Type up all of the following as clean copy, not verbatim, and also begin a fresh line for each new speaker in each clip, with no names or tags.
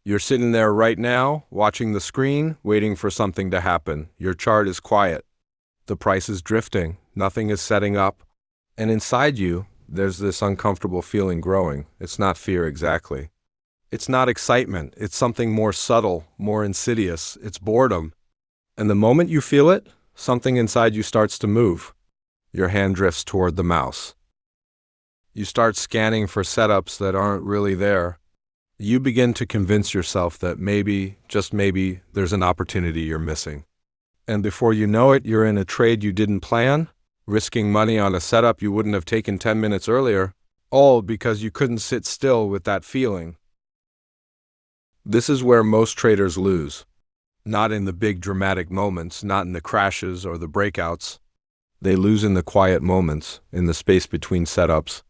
You're sitting there right now, watching the screen, waiting for something to happen. Your chart is quiet. The price is drifting. Nothing is setting up. And inside you, there's this uncomfortable feeling growing. It's not fear exactly. It's not excitement. It's something more subtle, more insidious. It's boredom. And the moment you feel it, something inside you starts to move. Your hand drifts toward the mouse. You start scanning for setups that aren't really there. You begin to convince yourself that maybe, just maybe, there's an opportunity you're missing. And before you know it, you're in a trade you didn't plan, risking money on a setup you wouldn't have taken 10 minutes earlier, all because you couldn't sit still with that feeling. This is where most traders lose. Not in the big dramatic moments, not in the crashes or the breakouts. They lose in the quiet moments, in the space between setups.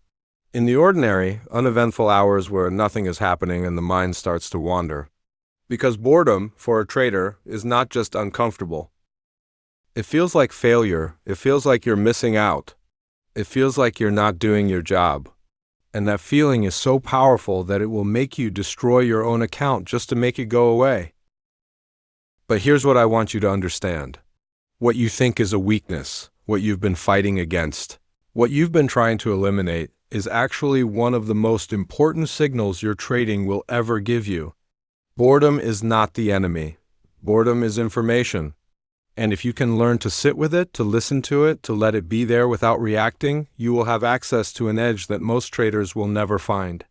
In the ordinary, uneventful hours where nothing is happening and the mind starts to wander. Because boredom, for a trader, is not just uncomfortable. It feels like failure. It feels like you're missing out. It feels like you're not doing your job. And that feeling is so powerful that it will make you destroy your own account just to make it go away. But here's what I want you to understand. What you think is a weakness, what you've been fighting against, what you've been trying to eliminate, is actually one of the most important signals your trading will ever give you. Boredom is not the enemy. Boredom is information. And if you can learn to sit with it, to listen to it, to let it be there without reacting, you will have access to an edge that most traders will never find.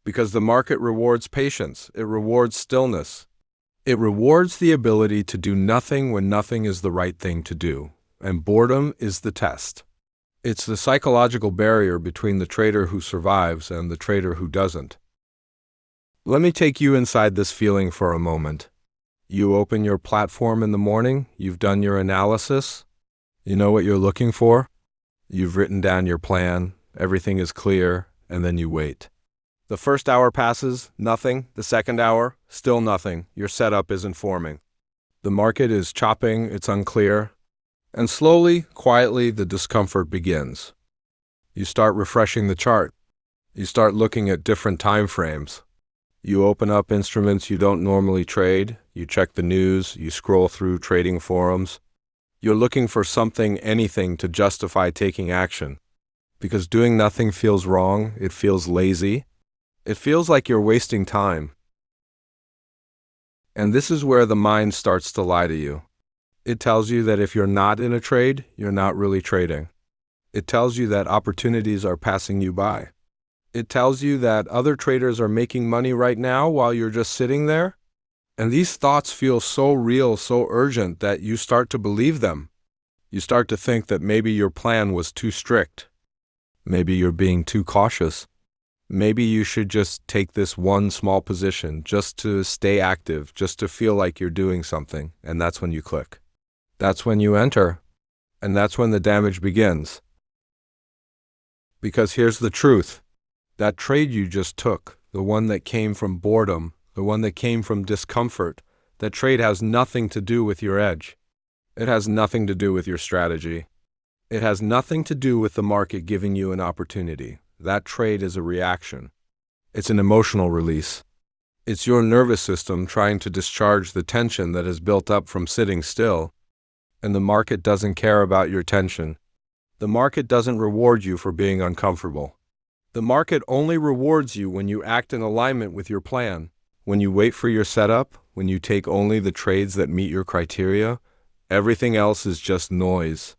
Because the market rewards patience, it rewards stillness. It rewards the ability to do nothing when nothing is the right thing to do. And boredom is the test. It's the psychological barrier between the trader who survives and the trader who doesn't. Let me take you inside this feeling for a moment. You open your platform in the morning, you've done your analysis, you know what you're looking for, you've written down your plan, everything is clear, and then you wait. The first hour passes, nothing. The second hour, still nothing. Your setup isn't forming. The market is chopping, it's unclear. And slowly, quietly, the discomfort begins. You start refreshing the chart. You start looking at different time frames. You open up instruments you don't normally trade. You check the news. You scroll through trading forums. You're looking for something, anything, to justify taking action. Because doing nothing feels wrong. It feels lazy. It feels like you're wasting time. And this is where the mind starts to lie to you. It tells you that if you're not in a trade, you're not really trading. It tells you that opportunities are passing you by. It tells you that other traders are making money right now while you're just sitting there. And these thoughts feel so real, so urgent that you start to believe them. You start to think that maybe your plan was too strict. Maybe you're being too cautious. Maybe you should just take this one small position just to stay active, just to feel like you're doing something. And that's when you click. That's when you enter, and that's when the damage begins. Because here's the truth. That trade you just took, the one that came from boredom, the one that came from discomfort, that trade has nothing to do with your edge. It has nothing to do with your strategy. It has nothing to do with the market giving you an opportunity. That trade is a reaction. It's an emotional release. It's your nervous system trying to discharge the tension that has built up from sitting still. And the market doesn't care about your tension. The market doesn't reward you for being uncomfortable. The market only rewards you when you act in alignment with your plan. When you wait for your setup, when you take only the trades that meet your criteria, everything else is just noise.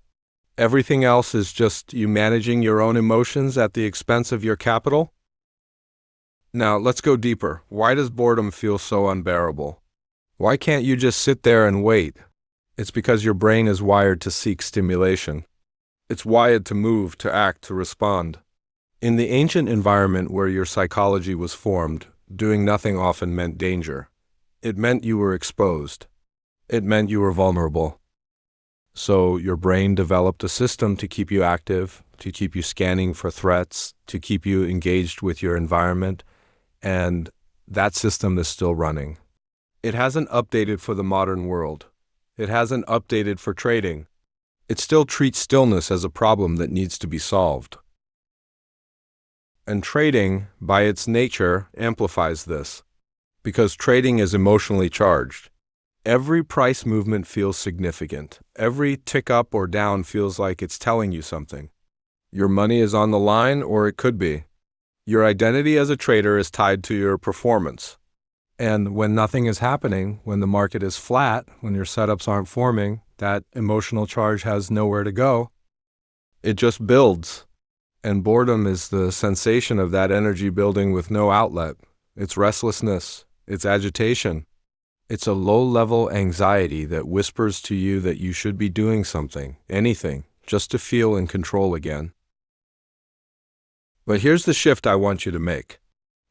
Everything else is just you managing your own emotions at the expense of your capital. Now, let's go deeper. Why does boredom feel so unbearable? Why can't you just sit there and wait? It's because your brain is wired to seek stimulation. It's wired to move, to act, to respond. In the ancient environment where your psychology was formed, doing nothing often meant danger. It meant you were exposed. It meant you were vulnerable. So your brain developed a system to keep you active, to keep you scanning for threats, to keep you engaged with your environment, and that system is still running. It hasn't updated for the modern world. It hasn't updated for trading. It still treats stillness as a problem that needs to be solved. And trading, by its nature, amplifies this. Because trading is emotionally charged. Every price movement feels significant. Every tick up or down feels like it's telling you something. Your money is on the line, or it could be. Your identity as a trader is tied to your performance. And when nothing is happening, when the market is flat, when your setups aren't forming, that emotional charge has nowhere to go. It just builds. And boredom is the sensation of that energy building with no outlet. It's restlessness. It's agitation. It's a low-level anxiety that whispers to you that you should be doing something, anything, just to feel in control again. But here's the shift I want you to make.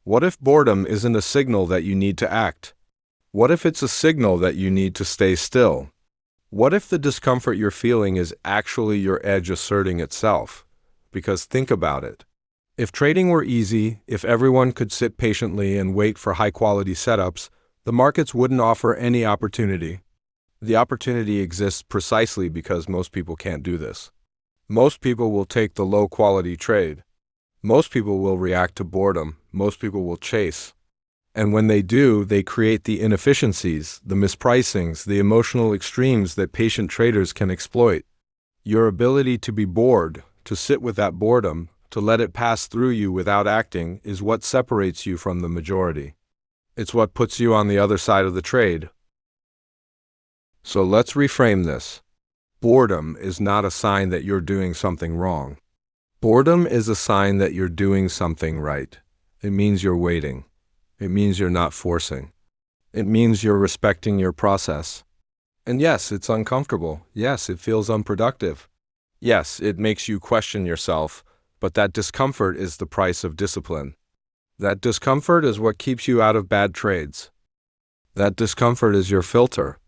What if boredom isn't a signal that you need to act? What if it's a signal that you need to stay still? What if the discomfort you're feeling is actually your edge asserting itself? Because think about it. If trading were easy, if everyone could sit patiently and wait for high-quality setups, the markets wouldn't offer any opportunity. The opportunity exists precisely because most people can't do this. Most people will take the low-quality trade. Most people will react to boredom. Most people will chase. And when they do, they create the inefficiencies, the mispricings, the emotional extremes that patient traders can exploit. Your ability to be bored, to sit with that boredom, to let it pass through you without acting, is what separates you from the majority. It's what puts you on the other side of the trade. So let's reframe this. Boredom is not a sign that you're doing something wrong. Boredom is a sign that you're doing something right. It means you're waiting. It means you're not forcing. It means you're respecting your process. And yes, it's uncomfortable. Yes, it feels unproductive. Yes, it makes you question yourself, but that discomfort is the price of discipline. That discomfort is what keeps you out of bad trades. That discomfort is your filter.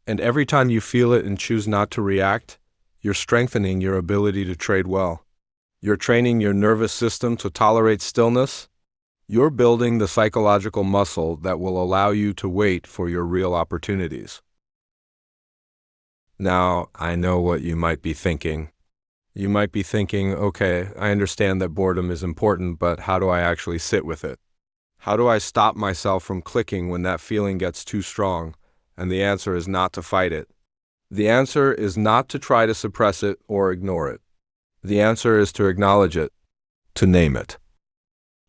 And every time you feel it and choose not to react, you're strengthening your ability to trade well. You're training your nervous system to tolerate stillness. You're building the psychological muscle that will allow you to wait for your real opportunities. Now, I know what you might be thinking. You might be thinking, okay, I understand that boredom is important, but how do I actually sit with it? How do I stop myself from clicking when that feeling gets too strong? And the answer is not to fight it. The answer is not to try to suppress it or ignore it. The answer is to acknowledge it, to name it,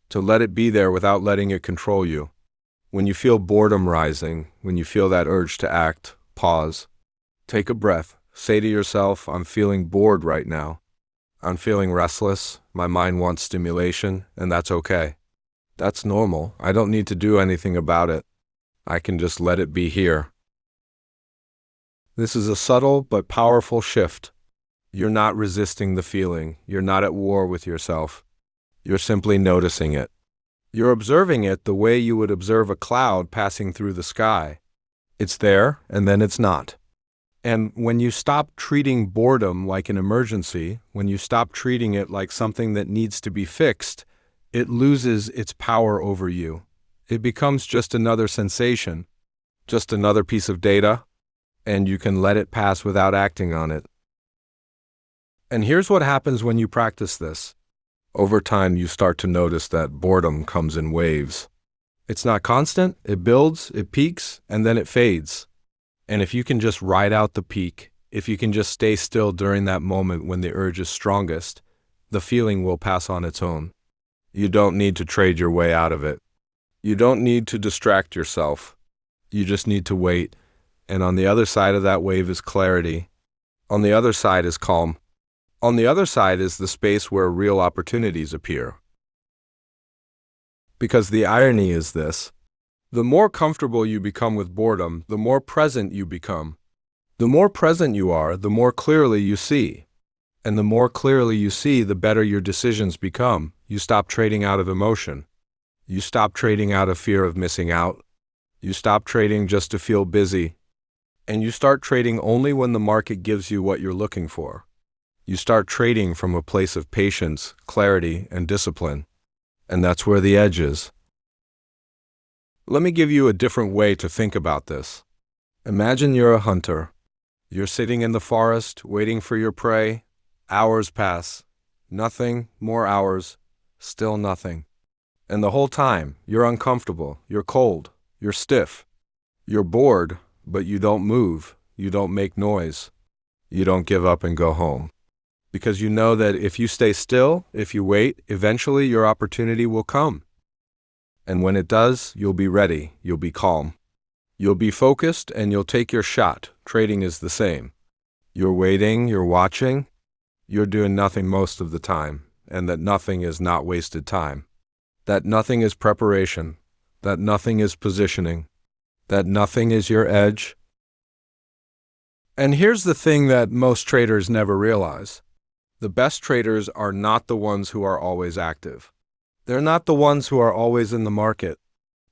to let it be there without letting it control you. When you feel boredom rising, when you feel that urge to act, pause, take a breath, say to yourself, I'm feeling bored right now. I'm feeling restless, my mind wants stimulation, and that's okay. That's normal. I don't need to do anything about it. I can just let it be here. This is a subtle but powerful shift. You're not resisting the feeling. You're not at war with yourself. You're simply noticing it. You're observing it the way you would observe a cloud passing through the sky. It's there, and then it's not. And when you stop treating boredom like an emergency, when you stop treating it like something that needs to be fixed, it loses its power over you. It becomes just another sensation, just another piece of data, and you can let it pass without acting on it. And here's what happens when you practice this. Over time, you start to notice that boredom comes in waves. It's not constant, it builds, it peaks, and then it fades. And if you can just ride out the peak, if you can just stay still during that moment when the urge is strongest, the feeling will pass on its own. You don't need to trade your way out of it. You don't need to distract yourself. You just need to wait. And on the other side of that wave is clarity. On the other side is calm. On the other side is the space where real opportunities appear. Because the irony is this: the more comfortable you become with boredom, the more present you become. The more present you are, the more clearly you see. And the more clearly you see, the better your decisions become. You stop trading out of emotion. You stop trading out of fear of missing out. You stop trading just to feel busy. And you start trading only when the market gives you what you're looking for. You start trading from a place of patience, clarity, and discipline. And that's where the edge is. Let me give you a different way to think about this. Imagine you're a hunter. You're sitting in the forest, waiting for your prey. Hours pass. Nothing, more hours, still nothing. And the whole time, you're uncomfortable, you're cold, You're stiff. You're bored, but you don't move. You don't make noise. You don't give up and go home. Because you know that if you stay still, if you wait, eventually your opportunity will come. And when it does, you'll be ready. You'll be calm. You'll be focused and you'll take your shot. Trading is the same. You're waiting, you're watching, you're doing nothing most of the time, and that nothing is not wasted time. That nothing is preparation. That nothing is positioning. That nothing is your edge. And here's the thing that most traders never realize. The best traders are not the ones who are always active. They're not the ones who are always in the market.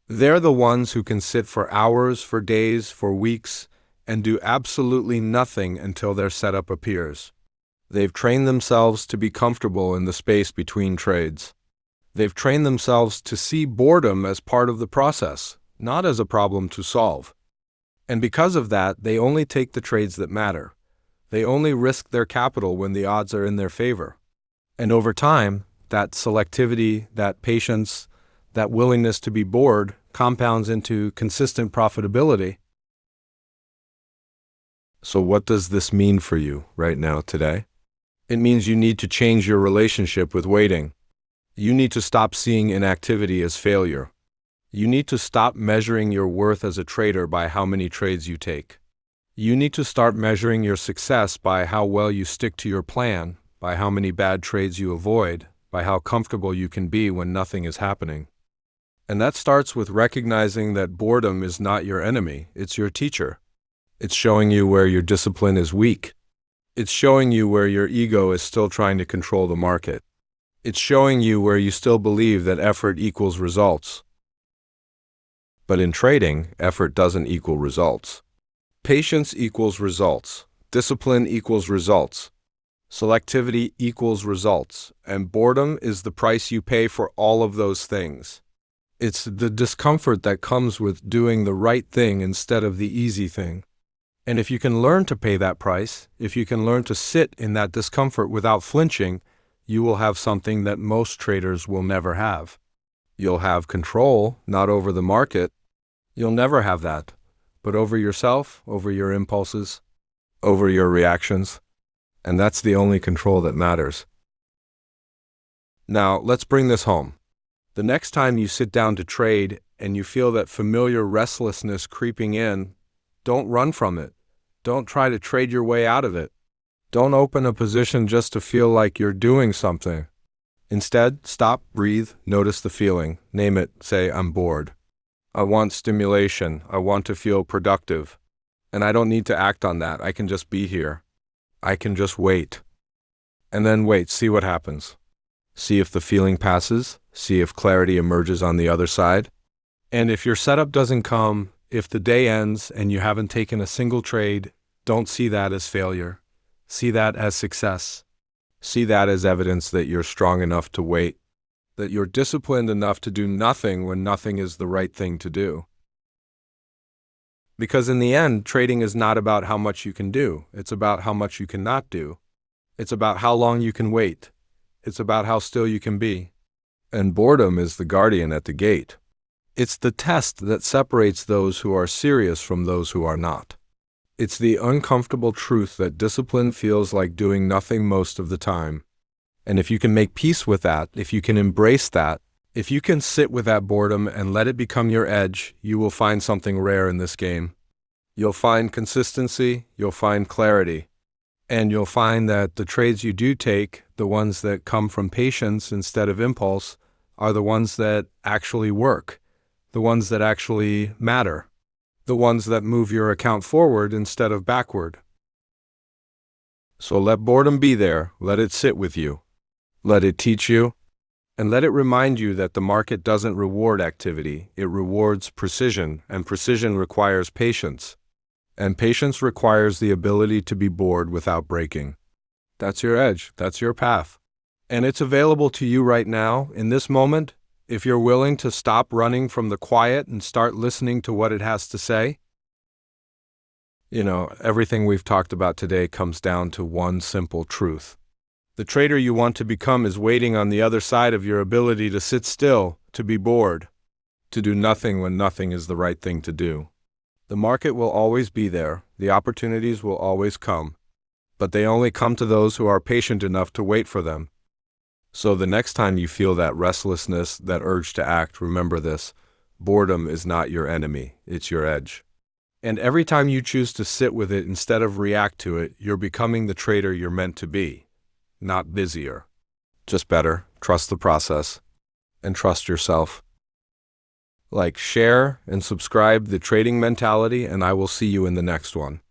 They're the ones who can sit for hours, for days, for weeks, and do absolutely nothing until their setup appears. They've trained themselves to be comfortable in the space between trades. They've trained themselves to see boredom as part of the process, not as a problem to solve. And because of that, they only take the trades that matter. They only risk their capital when the odds are in their favor. And over time, that selectivity, that patience, that willingness to be bored compounds into consistent profitability. So what does this mean for you right now today? It means you need to change your relationship with waiting. You need to stop seeing inactivity as failure. You need to stop measuring your worth as a trader by how many trades you take. You need to start measuring your success by how well you stick to your plan, by how many bad trades you avoid, by how comfortable you can be when nothing is happening. And that starts with recognizing that boredom is not your enemy, it's your teacher. It's showing you where your discipline is weak. It's showing you where your ego is still trying to control the market. It's showing you where you still believe that effort equals results. But in trading, effort doesn't equal results. Patience equals results. Discipline equals results. Selectivity equals results. And boredom is the price you pay for all of those things. It's the discomfort that comes with doing the right thing instead of the easy thing. And if you can learn to pay that price, if you can learn to sit in that discomfort without flinching, you will have something that most traders will never have. You'll have control, not over the market. You'll never have that, but over yourself, over your impulses, over your reactions. And that's the only control that matters. Now, let's bring this home. The next time you sit down to trade and you feel that familiar restlessness creeping in, don't run from it. Don't try to trade your way out of it. Don't open a position just to feel like you're doing something. Instead, stop, breathe, notice the feeling. Name it, say, I'm bored. I want stimulation. I want to feel productive. And I don't need to act on that. I can just be here. I can just wait. And then wait, see what happens. See if the feeling passes. See if clarity emerges on the other side. And if your setup doesn't come, if the day ends and you haven't taken a single trade, don't see that as failure. See that as success. See that as evidence that you're strong enough to wait, that you're disciplined enough to do nothing when nothing is the right thing to do. Because in the end, trading is not about how much you can do. It's about how much you cannot do. It's about how long you can wait. It's about how still you can be. And boredom is the guardian at the gate. It's the test that separates those who are serious from those who are not. It's the uncomfortable truth that discipline feels like doing nothing most of the time. And if you can make peace with that, if you can embrace that, if you can sit with that boredom and let it become your edge, you will find something rare in this game. You'll find consistency, you'll find clarity, and you'll find that the trades you do take, the ones that come from patience instead of impulse, are the ones that actually work, the ones that actually matter. The ones that move your account forward instead of backward. So let boredom be there, let it sit with you, let it teach you, and let it remind you that the market doesn't reward activity, it rewards precision, and precision requires patience. And patience requires the ability to be bored without breaking. That's your edge, that's your path. And it's available to you right now, in this moment, if you're willing to stop running from the quiet and start listening to what it has to say. Everything we've talked about today comes down to one simple truth. The trader you want to become is waiting on the other side of your ability to sit still, to be bored. to do nothing when nothing is the right thing to do. The market will always be there, the opportunities will always come, but they only come to those who are patient enough to wait for them. So the next time you feel that restlessness, that urge to act, remember this: boredom is not your enemy, it's your edge. And every time you choose to sit with it instead of react to it, you're becoming the trader you're meant to be. Not busier, just better. Trust the process and trust yourself. Like, share, and subscribe The Trading Mentality, and I will see you in the next one.